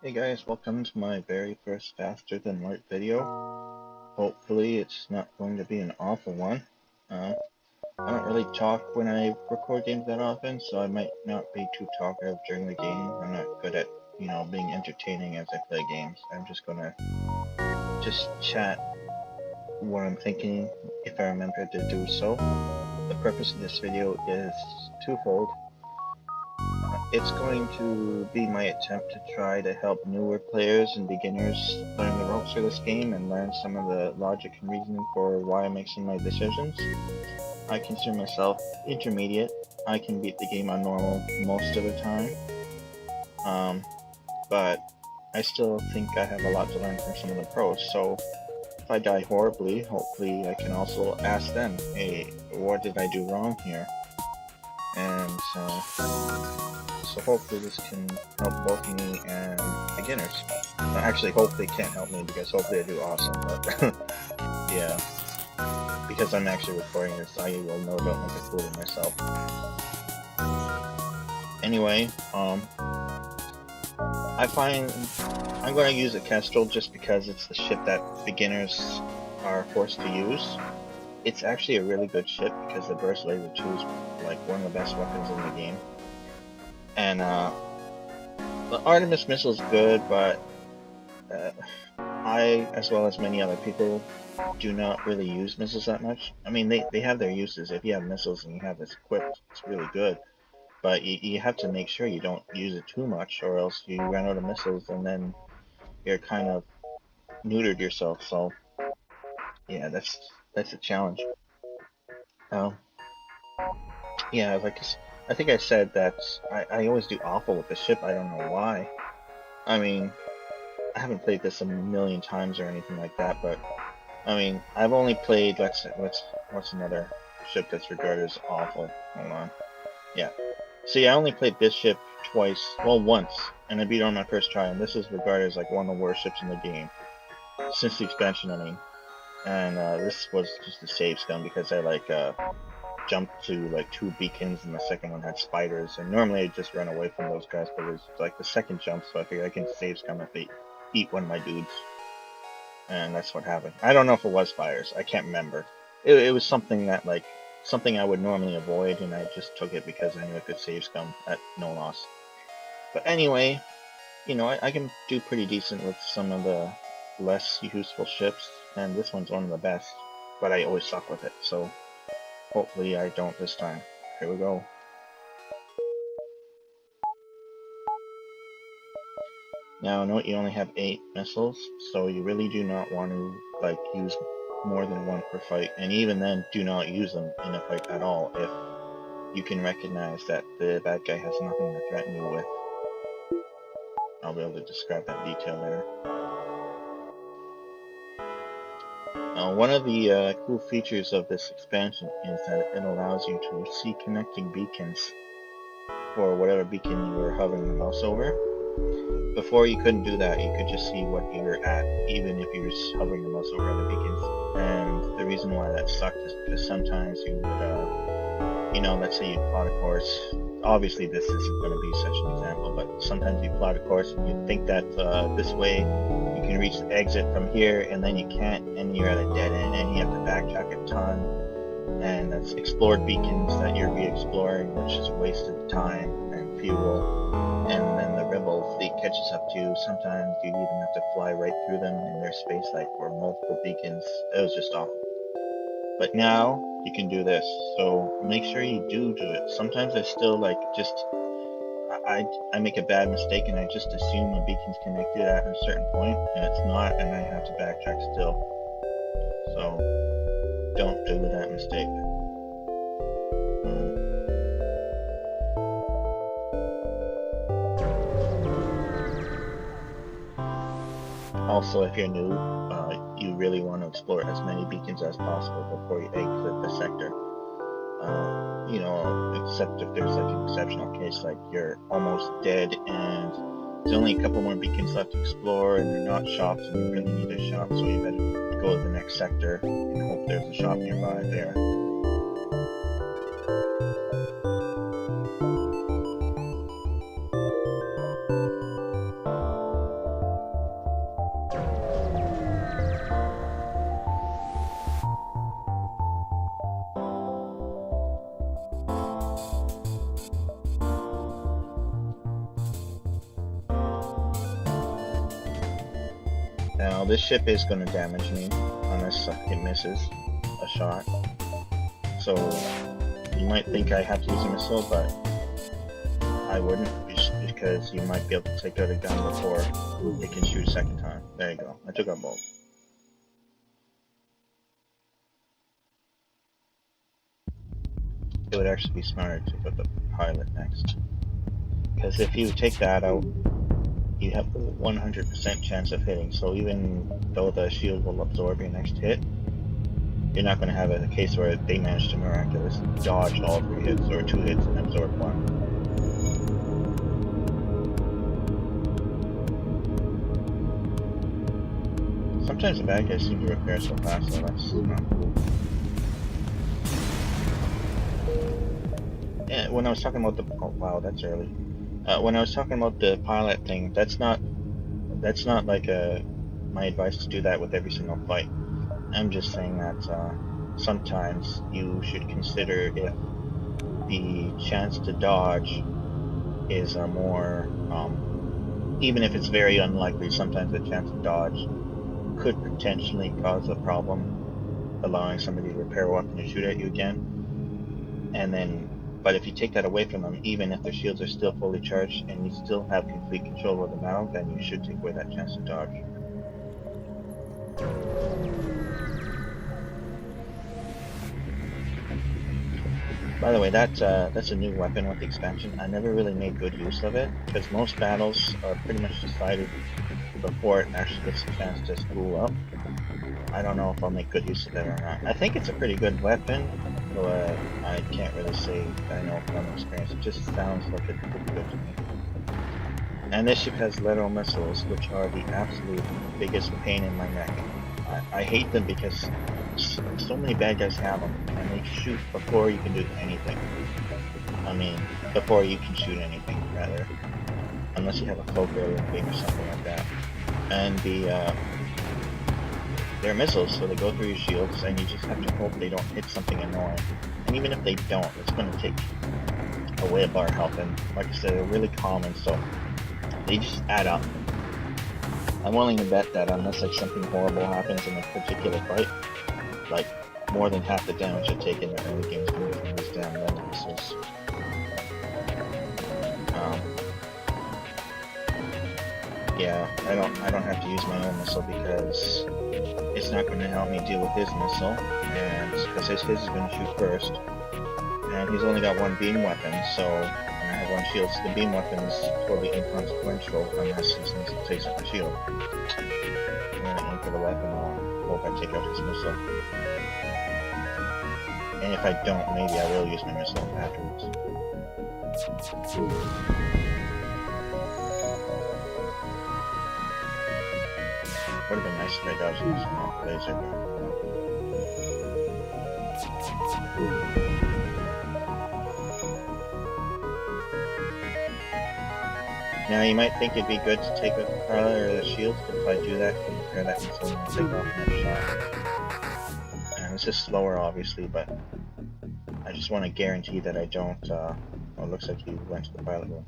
Hey guys, welcome to my very first faster than light video. Hopefully it's not going to be an awful one. Uh, I don't really talk when I record games that often, so I might not be too talkative during the game. I'm not good at, being entertaining as I play games. I'm just gonna just chat what I'm thinking if I remember to do so. The purpose of this video is twofold. It's going to be my attempt to try to help newer players and beginners learn the ropes for this game and learn some of the logic and reasoning for why I make some of my decisions. I consider myself intermediate. I can beat the game on normal most of the time, but I still think I have a lot to learn from some of the pros. So if I die horribly, hopefully I can also ask them, hey, what did I do wrong here? And so hopefully this can help both me and beginners. Actually, hopefully it can't help me because hopefully I do awesome, but yeah. Because I'm actually recording this, I will no doubt make a fool of myself. Anyway, I find I'm going to use a Kestrel just because it's the ship that beginners are forced to use. It's actually a really good ship because the Burst Laser 2 is like one of the best weapons in the game. And the Artemis missile is good, but I, as well as many other people, do not really use missiles that much. I mean, they have their uses. If you have missiles and you have this equipped, it's really good. But you have to make sure you don't use it too much, or else you run out of missiles and then you're kind of neutered yourself. So yeah, that's a challenge. Um, yeah, I think I said that I always do awful with the ship. I don't know why. I mean, I haven't played this a million times or anything like that, but I mean, I've only played, what's another ship that's regarded as awful? Hold on. Yeah. See, I only played this ship twice, well, once, and I beat it on my first try, and this is regarded as like one of the worst ships in the game. Since the expansion, I mean. And this was just a save scum because I jumped to like 2 beacons and the second one had spiders, and normally I just run away from those guys, but it was like the second jump, so I figured I can save scum if they eat one of my dudes. And that's what happened. I don't know if it was fires. I can't remember. It was something that something I would normally avoid, and I just took it because I knew I could save scum at no loss. But anyway, I can do pretty decent with some of the less useful ships, and this one's one of the best. But I always suck with it, so hopefully I don't this time. Here we go. Now note you only have 8 missiles, so you really do not want to use more than one per fight, and even then do not use them in a fight at all if you can recognize that the bad guy has nothing to threaten you with. I'll be able to describe that detail later. One of the cool features of this expansion is that it allows you to see connecting beacons for whatever beacon you were hovering the mouse over. Before you couldn't do that, you could just see what you were at, even if you were hovering the mouse over other beacons. And the reason why that sucked is because sometimes you would, let's say you plot a course. Obviously this isn't going to be such an example, but sometimes you plot a course and you think that this way you can reach the exit from here, and then you can't, and you're at a dead end, and you have to backtrack a ton. And that's explored beacons that you're re-exploring, which is wasted time and fuel. And then the rebel fleet catches up to you. Sometimes you even have to fly right through them in their space, like for multiple beacons. It was just awful. But now you can do this, so make sure you do it. Sometimes I still I make a bad mistake and I just assume a beacon's connected at a certain point, and it's not, and I have to backtrack still. So don't do that mistake. Also, if you're new, you really want to explore as many beacons as possible before you exit the sector. Except if there's like an exceptional case, like you're almost dead and there's only a couple more beacons left to explore and they're not shops and you really need a shop, so you better go to the next sector and hope there's a shop nearby there. Now this ship is going to damage me unless it misses a shot. So you might think I have to use a missile, but I wouldn't, just because you might be able to take out a gun before it can shoot a second time. There you go. I took out both. It would actually be smarter to put the pilot next, because if you take that out, you have a 100% chance of hitting. So even though the shield will absorb your next hit, you're not going to have a case where they manage to miraculously dodge all 3 hits or 2 hits and absorb 1. Sometimes the bad guys seem to repair so fast, so that's not cool. Yeah, when I was talking about the wow, that's early. When I was talking about the pilot thing, that's not like my advice to do that with every single fight. I'm just saying that sometimes you should consider if the chance to dodge is a more, even if it's very unlikely, sometimes the chance to dodge could potentially cause a problem, allowing somebody to repair a weapon to shoot at you again. And then, but if you take that away from them, even if their shields are still fully charged and you still have complete control of the battle, then you should take away that chance to dodge. By the way, that's a new weapon with the expansion. I never really made good use of it, because most battles are pretty much decided before it actually gets a chance to spool up. I don't know if I'll make good use of it or not. I think it's a pretty good weapon, but I can't really say I know from experience. It just sounds like it's pretty good to me. And this ship has lateral missiles, which are the absolute biggest pain in my neck. I hate them because so many bad guys have them, and they shoot before you can do anything. I mean, before you can shoot anything, rather. Unless you have a cloak area thing or something like that. And they're missiles, so they go through your shields, and you just have to hope they don't hit something annoying. And even if they don't, it's going to take away a bar of health, and like I said, they're really common, so they just add up. I'm willing to bet that unless like something horrible happens in a particular fight, like more than half the damage I take in the early games can be from these damn level missiles. Yeah, I don't have to use my own missile because it's not going to help me deal with his missile, and because his is going to shoot first, and he's only got 1 beam weapon, so and I have 1 shield, so the beam weapon is totally inconsequential unless he takes out the shield. I'm going to aim for the weapon and hope I take out his missile. And if I don't, maybe I will use my missile afterwards. Would have been nice if I dodged this laser, but now you might think it'd be good to take out the pilot or the shield, but if I do that, I can repair that missile and take off next shot. And this is slower, obviously, but I just want to guarantee that I don't. Oh, it looks like he went to the pilot room.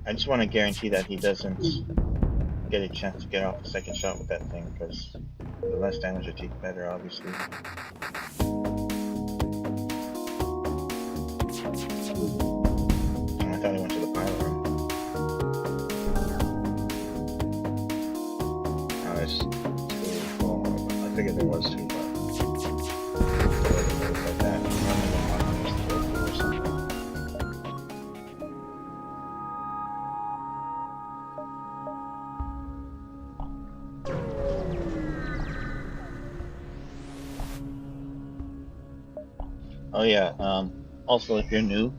I just want to guarantee that he doesn't get a chance to get off the second shot with that thing, because the less damage I take, the better, obviously. And I thought he went to the pilot room. Now there's 2. Well, I figured there was 2, but like that. Oh yeah, also if you're new,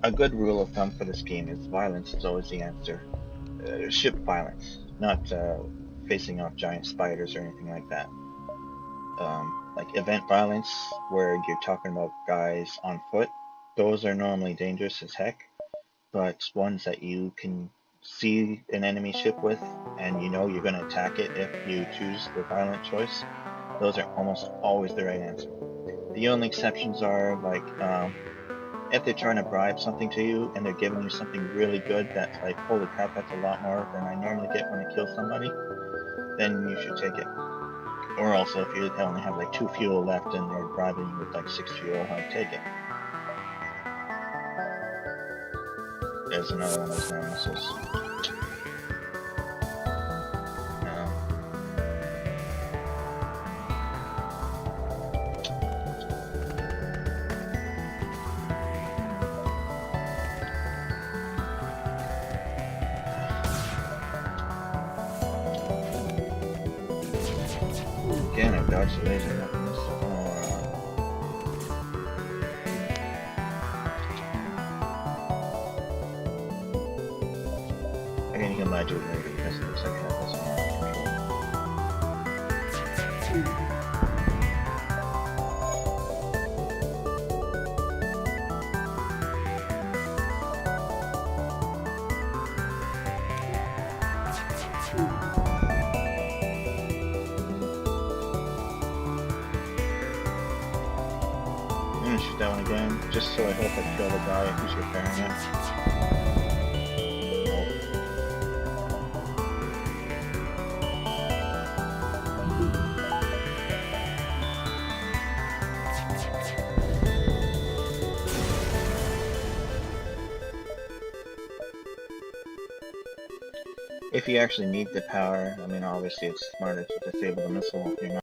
a good rule of thumb for this game is violence is always the answer. Ship violence, not facing off giant spiders or anything like that. Like event violence, where you're talking about guys on foot, those are normally dangerous as heck, but ones that you can see an enemy ship with, and you know you're going to attack it if you choose the violent choice, those are almost always the right answer. The only exceptions are like if they're trying to bribe something to you and they're giving you something really good that's like, holy crap, that's a lot more than I normally get when I kill somebody, then you should take it. Or also, if you only have like 2 fuel left and they're bribing you with like 6 fuel, I'd take it. There's another one of those damn missiles. No. Again, I dodged the laser weapons. Again, you can lie to it later because it looks like it has this one under control. I'm gonna shoot that one again, just so I hope I kill the guy who's repairing it. If you actually need the power, I mean, obviously it's smarter to disable the missile if you're not